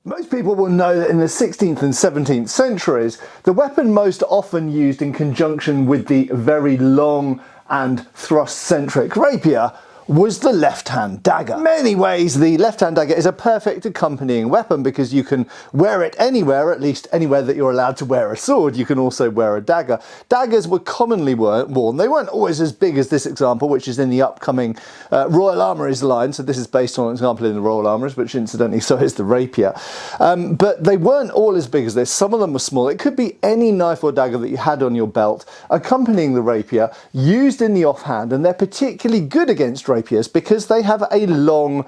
Most people will know that in the 16th and 17th centuries, the weapon most often used in conjunction with the very long and thrust-centric rapier was the left-hand dagger. In many ways, the left-hand dagger is a perfect accompanying weapon because you can wear it anywhere, at least anywhere that you're allowed to wear a sword. You can also wear a dagger. Daggers were commonly worn. They weren't always as big as this example, which is in the upcoming Royal Armouries line. So this is based on an example in the Royal Armouries, which incidentally so is the rapier. But they weren't all as big as this. Some of them were small. It could be any knife or dagger that you had on your belt accompanying the rapier, used in the offhand, and they're particularly good against rapiers because they have a long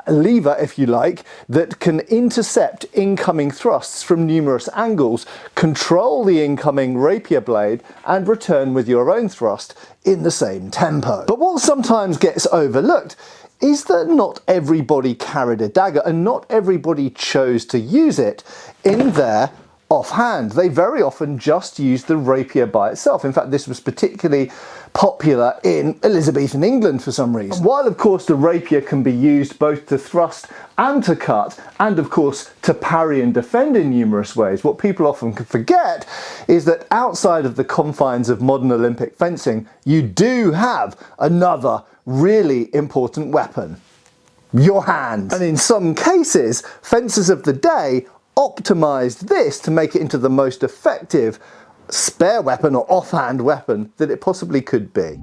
lever, if you like, that can intercept incoming thrusts from numerous angles, control the incoming rapier blade, and return with your own thrust in the same tempo. But what sometimes gets overlooked is that not everybody carried a dagger and not everybody chose to use it in their offhand. They very often just used the rapier by itself. In fact, this was particularly popular in Elizabethan England for some reason. While of course the rapier can be used both to thrust and to cut, and of course to parry and defend in numerous ways, what people often forget is that outside of the confines of modern Olympic fencing, you do have another really important weapon: your hand. And in some cases, fencers of the day optimized this to make it into the most effective spare weapon or offhand weapon that it possibly could be.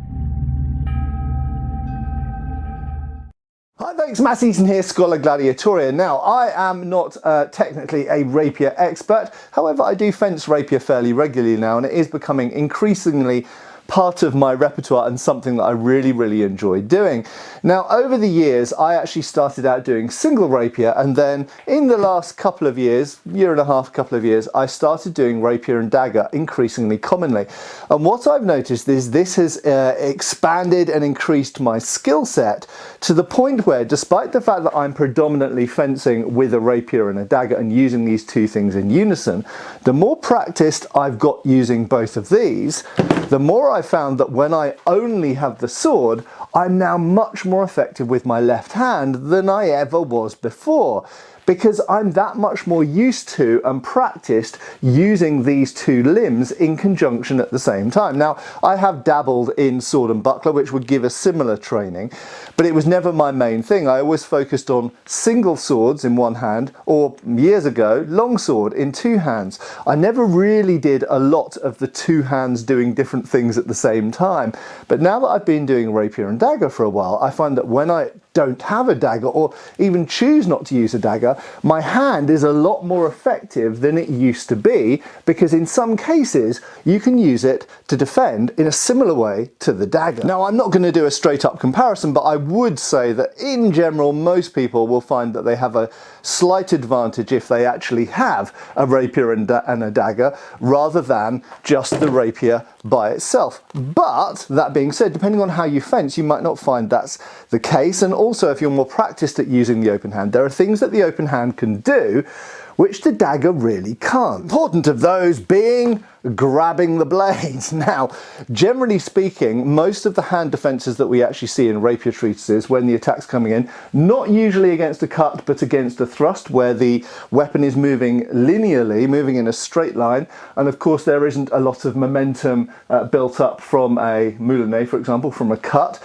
Hi folks, Matt Easton here, Schola Gladiatoria. Now, I am not technically a rapier expert, however I do fence rapier fairly regularly now, and it is becoming increasingly part of my repertoire and something that I really enjoy doing. Now, over the years, I actually started out doing single rapier, and then in the last couple of years, year and a half, couple of years, I started doing rapier and dagger increasingly commonly. And what I've noticed is this has expanded and increased my skill set to the point where, despite the fact that I'm predominantly fencing with a rapier and a dagger and using these two things in unison, the more practiced I've got using both of these, the more I found that when I only have the sword, I'm now much more effective with my left hand than I ever was before, because I'm that much more used to and practiced using these two limbs in conjunction at the same time. Now, I have dabbled in sword and buckler, which would give a similar training, but it was never my main thing. I always focused on single swords in one hand, or years ago, long sword in two hands. I never really did a lot of the two hands doing different things at the same time. But now that I've been doing rapier and dagger for a while, I find that when I don't have a dagger or even choose not to use a dagger, my hand is a lot more effective than it used to be, because in some cases you can use it to defend in a similar way to the dagger. Now, I'm not going to do a straight up comparison, but I would say that in general most people will find that they have a slight advantage if they actually have a rapier and a dagger rather than just the rapier by itself. But that being said, depending on how you fence, you might not find that's the case. And also, if you're more practiced at using the open hand, there are things that the open hand can do which the dagger really can't. Important of those being grabbing the blades. Now, generally speaking, most of the hand defences that we actually see in rapier treatises when the attack's coming in, not usually against a cut but against a thrust where the weapon is moving linearly, moving in a straight line, and of course there isn't a lot of momentum built up from a moulinet, for example, from a cut.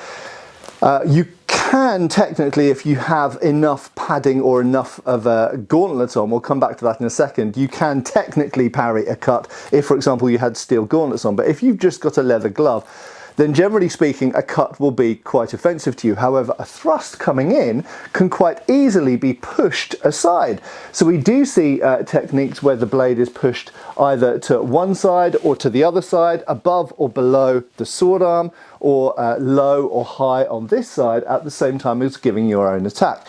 You can technically, if you have enough padding or enough of a gauntlet on, we'll come back to that in a second, you can technically parry a cut if, for example, you had steel gauntlets on. But if you've just got a leather glove, then generally speaking a cut will be quite offensive to you. However, a thrust coming in can quite easily be pushed aside. So we do see techniques where the blade is pushed either to one side or to the other side, above or below the sword arm, or low or high on this side at the same time as giving your own attack.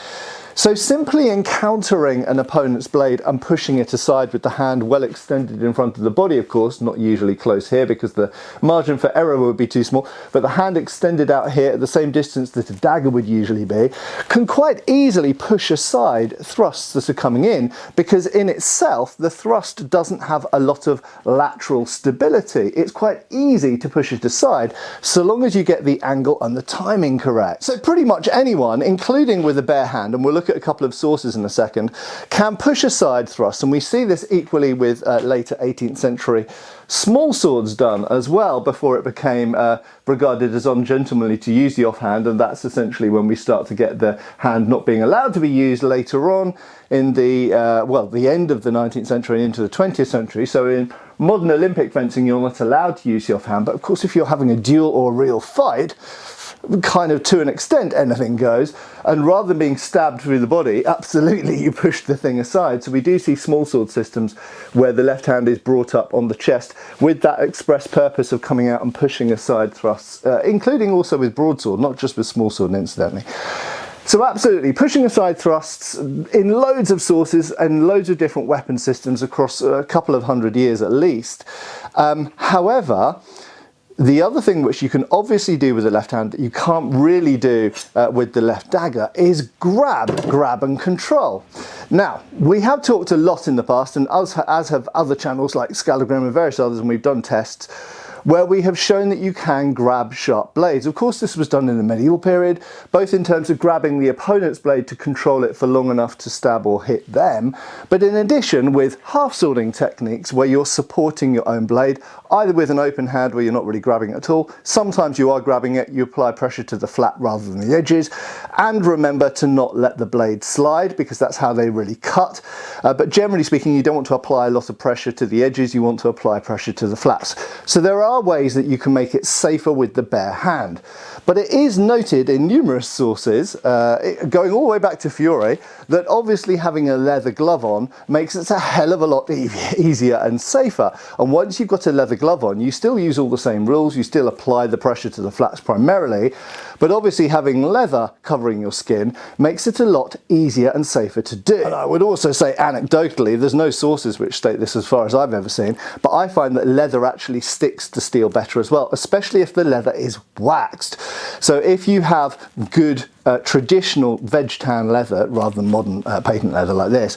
So simply encountering an opponent's blade and pushing it aside with the hand well extended in front of the body, of course, not usually close here because the margin for error would be too small, but the hand extended out here at the same distance that a dagger would usually be, can quite easily push aside thrusts that are coming in, because in itself the thrust doesn't have a lot of lateral stability. It's quite easy to push it aside so long as you get the angle and the timing correct. So pretty much anyone, including with a bare hand, and we'll look look at a couple of sources in a second, can push aside thrusts, and we see this equally with later 18th century small swords done as well, before it became regarded as ungentlemanly to use the offhand, and that's essentially when we start to get the hand not being allowed to be used later on in the the end of the 19th century and into the 20th century. So in modern Olympic fencing, you're not allowed to use the offhand, but of course if you're having a duel or a real fight, kind of to an extent anything goes, and rather than being stabbed through the body, absolutely you push the thing aside. So we do see small sword systems where the left hand is brought up on the chest with that express purpose of coming out and pushing aside thrusts, including also with broadsword, not just with small sword incidentally. So absolutely, pushing aside thrusts in loads of sources and loads of different weapon systems across a couple of hundred years at least. However, the other thing which you can obviously do with the left hand that you can't really do with the left dagger is grab and control. Now, we have talked a lot in the past, and as have other channels like Scalagram and various others, and we've done tests where we have shown that you can grab sharp blades. Of course, this was done in the medieval period, both in terms of grabbing the opponent's blade to control it for long enough to stab or hit them, but in addition with half-swording techniques where you're supporting your own blade, either with an open hand where you're not really grabbing it at all, sometimes you are grabbing it, you apply pressure to the flat rather than the edges, and remember to not let the blade slide because that's how they really cut. But generally speaking, you don't want to apply a lot of pressure to the edges, you want to apply pressure to the flats. So there are ways that you can make it safer with the bare hand. But it is noted in numerous sources, going all the way back to Fiore, that obviously having a leather glove on makes it a hell of a lot easier and safer. And once you've got a leather glove on, you still use all the same rules, you still apply the pressure to the flats primarily, but obviously having leather covering your skin makes it a lot easier and safer to do. And I would also say anecdotally, there's no sources which state this as far as I've ever seen, but I find that leather actually sticks to steel better as well, especially if the leather is waxed. So if you have good traditional veg tan leather rather than modern patent leather like this,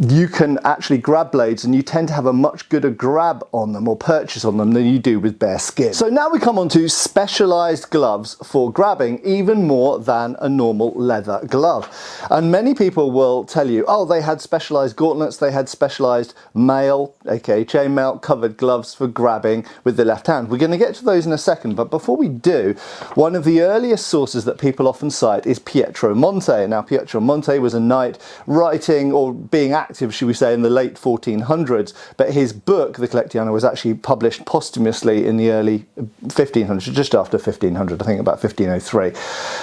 you can actually grab blades and you tend to have a much gooder grab on them or purchase on them than you do with bare skin. So now we come on to specialized gloves for grabbing, even more than a normal leather glove. And many people will tell you, oh, they had specialized gauntlets, they had specialized mail, aka chainmail, covered gloves for grabbing with the left hand. We're going to get to those in a second, but before we do, one of the earliest sources that people often cite is Pietro Monte. Now, Pietro Monte was a knight writing, or being active, should we say, in the late 1400s, but his book, the Collectiana, was actually published posthumously in the early 1500s, just after 1500, I think about 1503.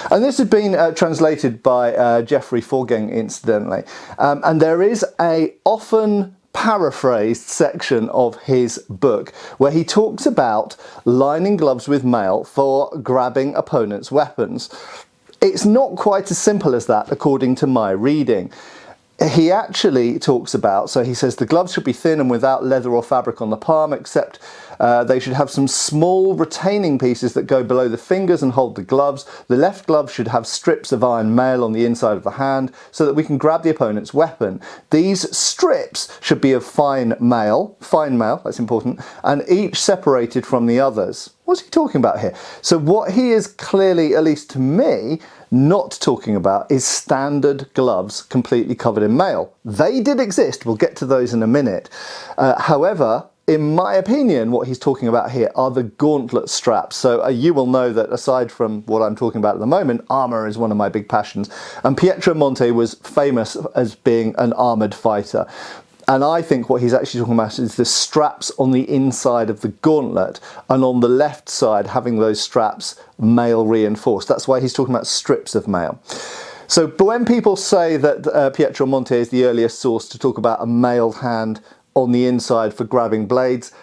And this has been translated by Geoffrey Forgang, incidentally. And there is a often paraphrased section of his book where he talks about lining gloves with mail for grabbing opponents' weapons. It's not quite as simple as that, according to my reading. He actually talks about, so he says the gloves should be thin and without leather or fabric on the palm, except they should have some small retaining pieces that go below the fingers and hold the gloves. The left glove should have strips of iron mail on the inside of the hand so that we can grab the opponent's weapon. These strips should be of fine mail, that's important, and each separated from the others. What's he talking about here? So what he is clearly, at least to me, not talking about is standard gloves completely covered in mail. They did exist, we'll get to those in a minute. However, in my opinion, what he's talking about here are the gauntlet straps. So you will know that aside from what I'm talking about at the moment, armour is one of my big passions. And Pietro Monte was famous as being an armoured fighter. And I think what he's actually talking about is the straps on the inside of the gauntlet, and on the left side having those straps mail reinforced. That's why he's talking about strips of mail. So but when people say that Pietro Monte is the earliest source to talk about a mailed hand on the inside for grabbing blades,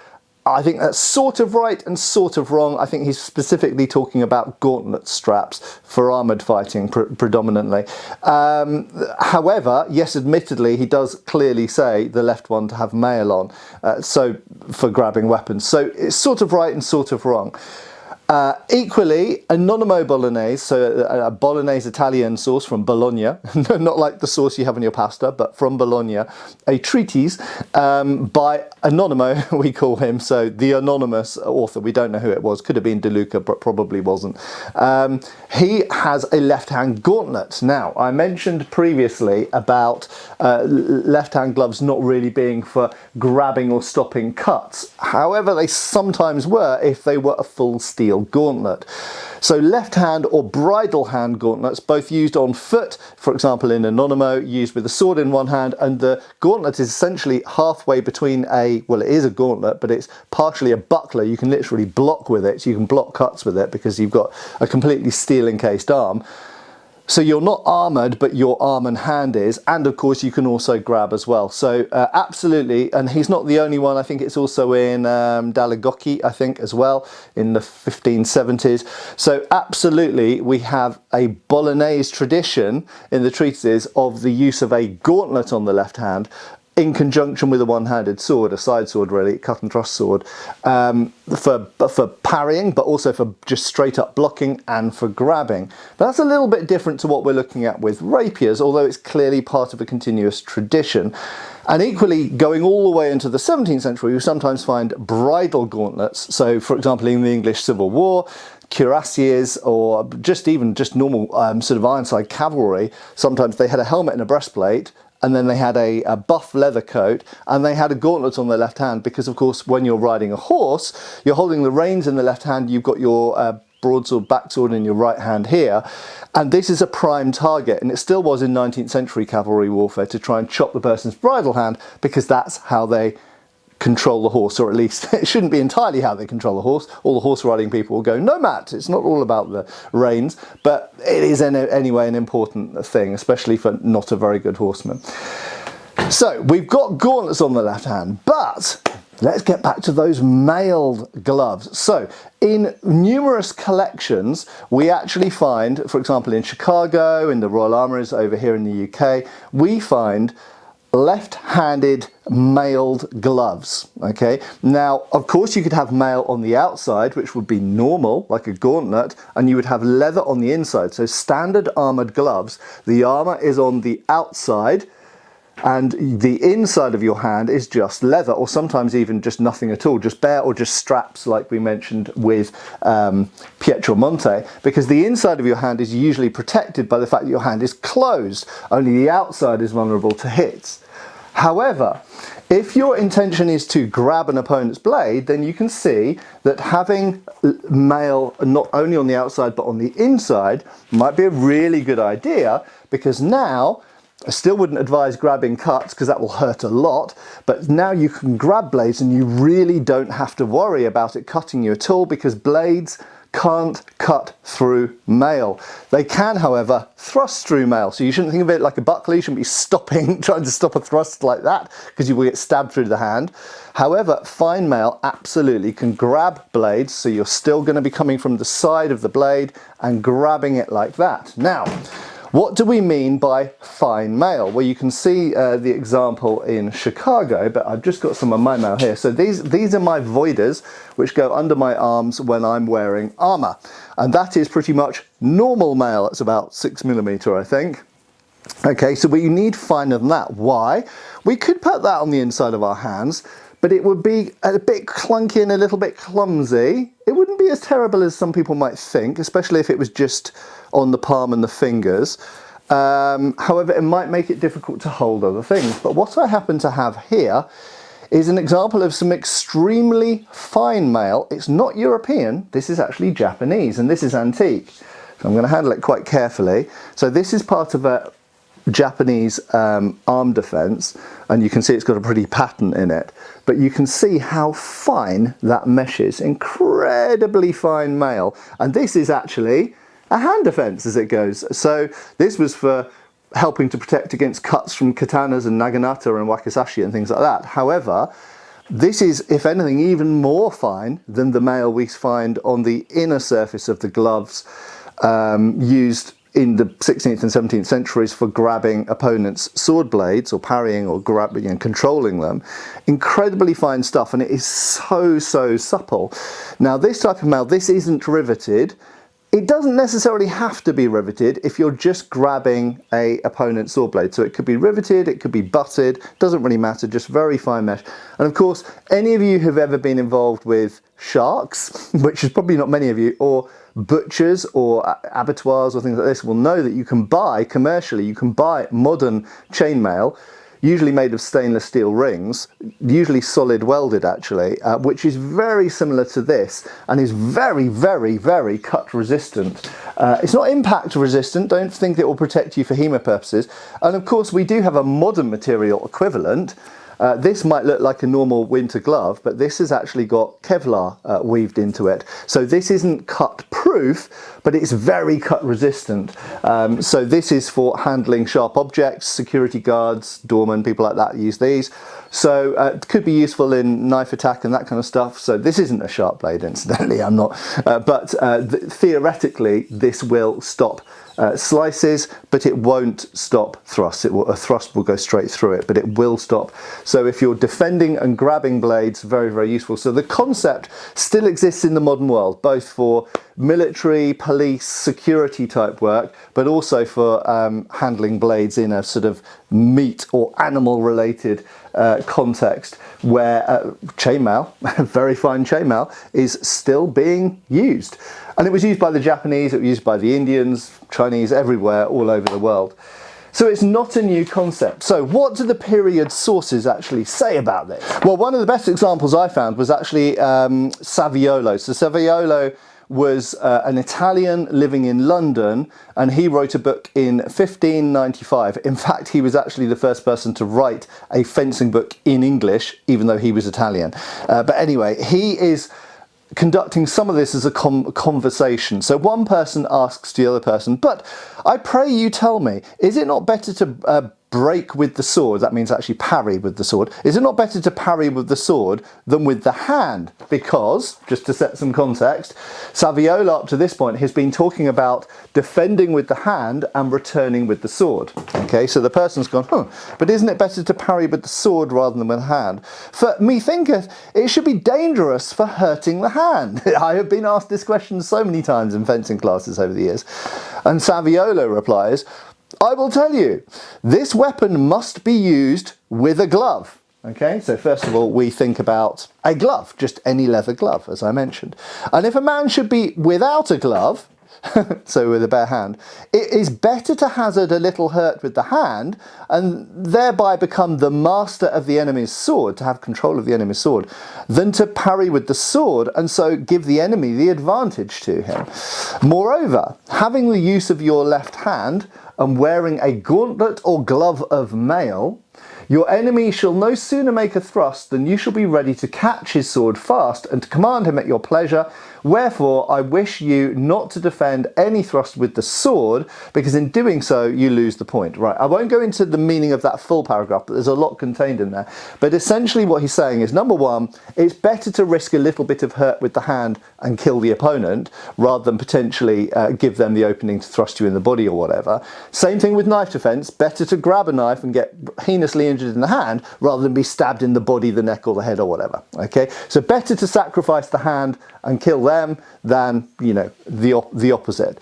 I think that's sort of right and sort of wrong. I think he's specifically talking about gauntlet straps for armoured fighting predominantly. However, yes, admittedly, he does clearly say the left one to have mail on, so for grabbing weapons. So it's sort of right and sort of wrong. Equally, a Nonimo Bolognese, so a Bolognese Italian sauce from Bologna, not like the sauce you have in your pasta, but from Bologna, a treatise by Anonimo, we call him, so the anonymous author. We don't know who it was, could have been De Luca, but probably wasn't. He has a left-hand gauntlet. Now, I mentioned previously about left-hand gloves not really being for grabbing or stopping cuts. However, they sometimes were if they were a full steel gauntlet. So left hand or bridle hand gauntlets, both used on foot, for example in Anonimo, used with a sword in one hand, and the gauntlet is essentially halfway between well, it is a gauntlet, but it's partially a buckler. You can literally block with it, so you can block cuts with it because you've got a completely steel encased arm. So you're not armoured, but your arm and hand is, and of course you can also grab as well. So absolutely, and he's not the only one. I think it's also in Dalagocchi, I think, as well, in the 1570s. So absolutely, we have a Bolognese tradition in the treatises of the use of a gauntlet on the left hand, in conjunction with a one-handed sword, a side sword really, cut and thrust sword, for parrying, but also for just straight up blocking and for grabbing. But that's a little bit different to what we're looking at with rapiers, although it's clearly part of a continuous tradition. And equally, going all the way into the 17th century, you sometimes find bridle gauntlets. So, for example, in the English Civil War, cuirassiers or even just normal sort of Ironside cavalry, sometimes they had a helmet and a breastplate, and then they had a buff leather coat, and they had a gauntlet on their left hand because, of course, when you're riding a horse, you're holding the reins in the left hand, you've got your broadsword, backsword in your right hand here, and this is a prime target, and it still was in 19th century cavalry warfare to try and chop the person's bridle hand because that's how they control the horse, or at least it shouldn't be entirely how they control the horse. All the horse riding people will go, no Matt, it's not all about the reins, but it is anyway an important thing, especially for not a very good horseman. So we've got gauntlets on the left hand, but let's get back to those mailed gloves. So in numerous collections, we actually find, for example, in Chicago, in the Royal Armouries over here in the UK, we find left-handed mailed gloves. Okay, now of course you could have mail on the outside, which would be normal, like a gauntlet, and you would have leather on the inside. So standard armoured gloves, the armour is on the outside and the inside of your hand is just leather, or sometimes even just nothing at all, just bare or just straps, like we mentioned with Pietromonte, because the inside of your hand is usually protected by the fact that your hand is closed. Only the outside is vulnerable to hits. However, if your intention is to grab an opponent's blade, then you can see that having mail not only on the outside but on the inside might be a really good idea, because now, I still wouldn't advise grabbing cuts because that will hurt a lot, but now you can grab blades and you really don't have to worry about it cutting you at all, because blades can't cut through mail. They can, however, thrust through mail. So you shouldn't think of it like a buckler. You shouldn't be trying to stop a thrust like that, because you will get stabbed through the hand. However, fine mail absolutely can grab blades, so you're still going to be coming from the side of the blade and grabbing it like that. Now, what do we mean by fine mail? Well, you can see the example in Chicago, but I've just got some of my mail here. So these are my voiders, which go under my arms when I'm wearing armour. And that is pretty much normal mail. It's about 6mm, I think. Okay, so we need finer than that. Why? We could put that on the inside of our hands, but it would be a bit clunky and a little bit clumsy. It wouldn't be as terrible as some people might think, especially if it was just on the palm and the fingers. However, it might make it difficult to hold other things. But what I happen to have here is an example of some extremely fine mail. It's not European, this is actually Japanese, and this is antique. So I'm going to handle it quite carefully. So this is part of a Japanese arm defense, and you can see it's got a pretty pattern in it, but you can see how fine that mesh is. Incredibly fine mail, and this is actually a hand defense as it goes. So this was for helping to protect against cuts from katanas and naginata and wakizashi and things like that. However, this is, if anything, even more fine than the mail we find on the inner surface of the gloves used in the 16th and 17th centuries for grabbing opponents' sword blades, or parrying or grabbing and controlling them. Incredibly fine stuff, and it is so supple. Now this type of mail, this isn't riveted. It doesn't necessarily have to be riveted if you're just grabbing a opponent's sword blade. So it could be riveted, it could be butted, doesn't really matter, just very fine mesh. And of course, any of you who've ever been involved with sharks, which is probably not many of you, or butchers or abattoirs or things like this, will know that you can buy, commercially, you can buy modern chainmail, usually made of stainless steel rings, usually solid welded actually, which is very similar to this and is very cut resistant. It's not impact resistant, don't think it will protect you for HEMA purposes. And of course we do have a modern material equivalent. This might look like a normal winter glove, but this has actually got Kevlar weaved into it. So this isn't cut proof, but it's very cut resistant. So this is for handling sharp objects, security guards, doormen, people like that use these. So it could be useful in knife attack and that kind of stuff. So this isn't a sharp blade, incidentally, I'm not. But theoretically, this will stop slices, but it won't stop thrusts. A thrust will go straight through it, but it will stop. So if you're defending and grabbing blades, very useful. So the concept still exists in the modern world, both for military, police, security type work, but also for handling blades in a sort of meat or animal related context where chainmail, very fine chainmail, is still being used. And it was used by the Japanese, it was used by the Indians, Chinese, everywhere, all over the world. So it's not a new concept. So what do the period sources actually say about this? Well, one of the best examples I found was actually Saviolo. So Saviolo was an Italian living in London, and he wrote a book in 1595. In fact, he was actually the first person to write a fencing book in English, even though he was Italian. But anyway, he is conducting some of this as a conversation. So one person asks the other person, but I pray you tell me, is it not better to break with the sword? That means actually parry with the sword. Is it not better to parry with the sword than with the hand? Because, just to set some context, Saviolo up to this point has been talking about defending with the hand and returning with the sword. Okay, so the person's gone, but isn't it better to parry with the sword rather than with the hand? For me thinketh, it should be dangerous for hurting the hand. I have been asked this question so many times in fencing classes over the years. And Saviolo replies, I will tell you, this weapon must be used with a glove. Okay, so first of all, we think about a glove, just any leather glove, as I mentioned. And if a man should be without a glove, so with a bare hand, it is better to hazard a little hurt with the hand and thereby become the master of the enemy's sword, to have control of the enemy's sword, than to parry with the sword and so give the enemy the advantage to him. Moreover, having the use of your left hand and wearing a gauntlet or glove of mail, your enemy shall no sooner make a thrust than you shall be ready to catch his sword fast and to command him at your pleasure. Wherefore I wish you not to defend any thrust with the sword, because in doing so you lose the point. Right, I won't go into the meaning of that full paragraph, but there's a lot contained in there. But essentially what he's saying is, number one, it's better to risk a little bit of hurt with the hand and kill the opponent rather than potentially give them the opening to thrust you in the body or whatever. Same thing with knife defense, better to grab a knife and get heinously injured in the hand rather than be stabbed in the body, the neck or the head or whatever. Okay, so better to sacrifice the hand and kill them than, you know, the opposite.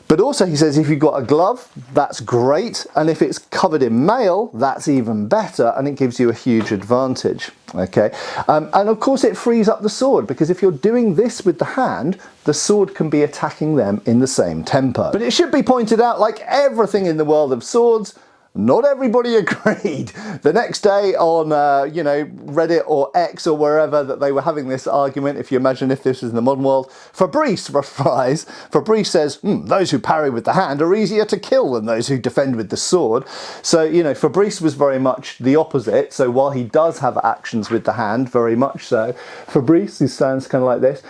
But also he says if you've got a glove, that's great, and if it's covered in mail, that's even better, and it gives you a huge advantage. Okay, and of course it frees up the sword, because if you're doing this with the hand, the sword can be attacking them in the same tempo. But it should be pointed out, like everything in the world of swords, not everybody agreed. The next day on, you know, Reddit or X or wherever that they were having this argument, if you imagine if this was in the modern world, Fabrice replies, Fabrice says, those who parry with the hand are easier to kill than those who defend with the sword. So, you know, Fabrice was very much the opposite. So while he does have actions with the hand, very much so, Fabrice, who stands kind of like this,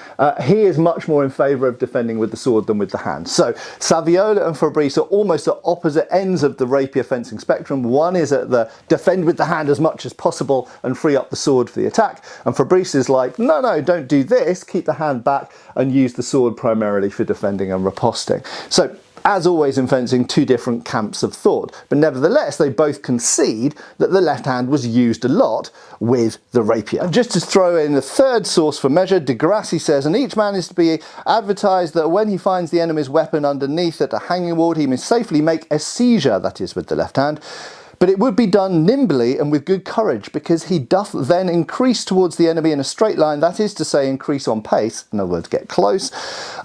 he is much more in favour of defending with the sword than with the hand. So Saviolo and Fabrice are almost at opposite ends of the rapier fencing spectrum. One is at the defend with the hand as much as possible and free up the sword for the attack, and Fabrice is like, no, don't do this, keep the hand back and use the sword primarily for defending and riposting. So as always in fencing, two different camps of thought, but nevertheless they both concede that the left hand was used a lot with the rapier. And just to throw in the third source for measure, De Grassi says, and each man is to be advertised that when he finds the enemy's weapon underneath at a hanging ward, he may safely make a seizure, that is with the left hand, but it would be done nimbly and with good courage, because he doth then increase towards the enemy in a straight line, that is to say, increase on pace, in other words, get close,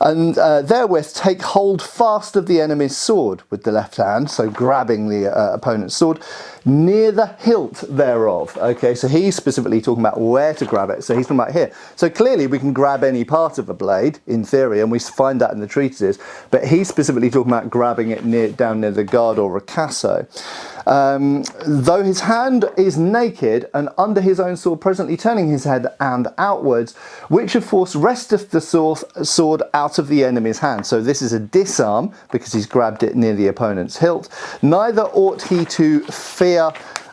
and therewith take hold fast of the enemy's sword with the left hand, so grabbing the opponent's sword, near the hilt thereof. Okay, so he's specifically talking about where to grab it, so he's talking about here. So clearly we can grab any part of a blade, in theory, and we find that in the treatises, but he's specifically talking about grabbing it down near the guard or ricasso. Though his hand is naked and under his own sword, presently turning his head and outwards, which of force wresteth the sword out of the enemy's hand. So this is a disarm, because he's grabbed it near the opponent's hilt. Neither ought he to fear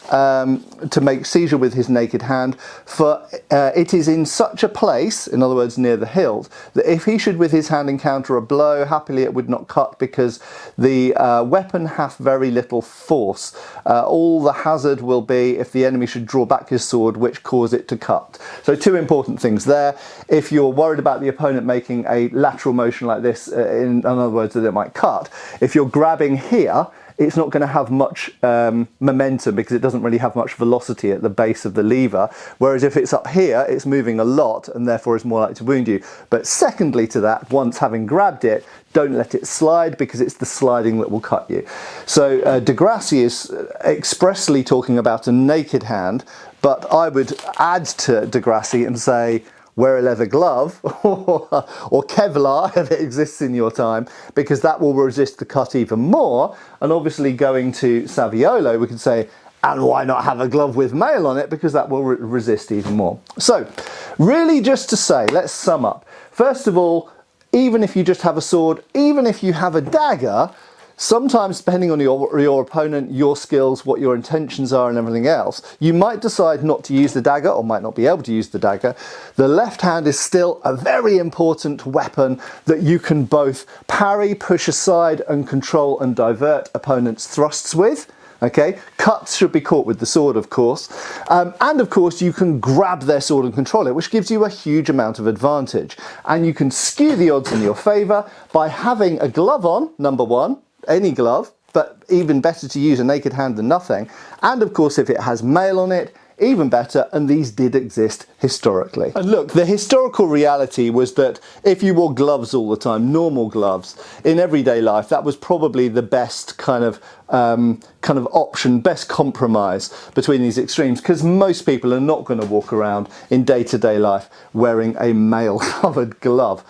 to make seizure with his naked hand, for it is in such a place, in other words near the hilt, that if he should with his hand encounter a blow, happily it would not cut, because the weapon hath very little force. All the hazard will be if the enemy should draw back his sword, which cause it to cut. So two important things there. If you're worried about the opponent making a lateral motion like this, in other words that it might cut, if you're grabbing here, it's not going to have much momentum, because it doesn't really have much velocity at the base of the lever, whereas if it's up here it's moving a lot and therefore is more likely to wound you. But secondly to that, once having grabbed it, don't let it slide, because it's the sliding that will cut you. So De Grassi is expressly talking about a naked hand, but I would add to De Grassi and say wear a leather glove or Kevlar if it exists in your time, because that will resist the cut even more. And obviously going to Saviolo, we could say, and why not have a glove with mail on it, because that will resist even more. So really, just to say, let's sum up. First of all, even if you just have a sword, even if you have a dagger, sometimes depending on your opponent, your skills, what your intentions are and everything else, you might decide not to use the dagger, or might not be able to use the dagger. The left hand is still a very important weapon that you can both parry, push aside and control and divert opponents' thrusts with. Okay, cuts should be caught with the sword, of course, and of course you can grab their sword and control it, which gives you a huge amount of advantage. And you can skew the odds in your favour by having a glove on, number one, any glove, but even better to use a naked hand than nothing. And of course if it has mail on it, even better, and these did exist historically. And look, the historical reality was that if you wore gloves all the time, normal gloves, in everyday life, that was probably the best kind of option, best compromise between these extremes, because most people are not going to walk around in day-to-day life wearing a mail-covered glove.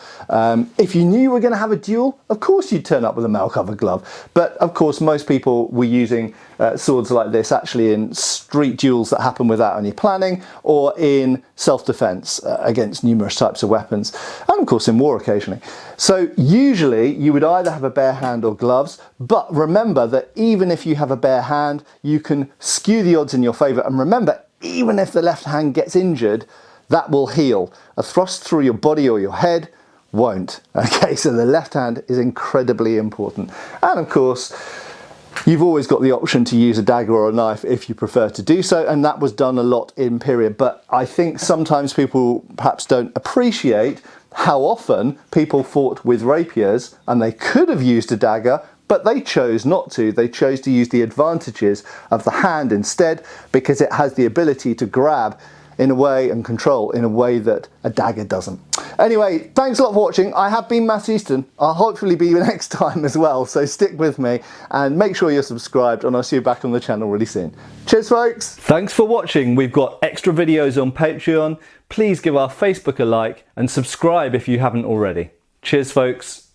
If you knew you were going to have a duel, of course you'd turn up with a mail-covered glove, but of course most people were using swords like this actually in street duels that happen without any planning, or in self-defense against numerous types of weapons, and of course in war occasionally. So usually you would either have a bare hand or gloves, but remember that even if you have a bare hand, you can skew the odds in your favour. And remember, even if the left hand gets injured, that will heal. A thrust through your body or your head won't. Okay, so the left hand is incredibly important. And of course, you've always got the option to use a dagger or a knife if you prefer to do so, and that was done a lot in period. But I think sometimes people perhaps don't appreciate how often people fought with rapiers and they could have used a dagger, but they chose not to. They chose to use the advantages of the hand instead, because it has the ability to grab in a way and control in a way that a dagger doesn't. Anyway, thanks a lot for watching. I have been Matt Easton. I'll hopefully be you next time as well, so stick with me and make sure you're subscribed, and I'll see you back on the channel really soon. Cheers folks! Thanks for watching. We've got extra videos on Patreon. Please give our Facebook a like and subscribe if you haven't already. Cheers folks!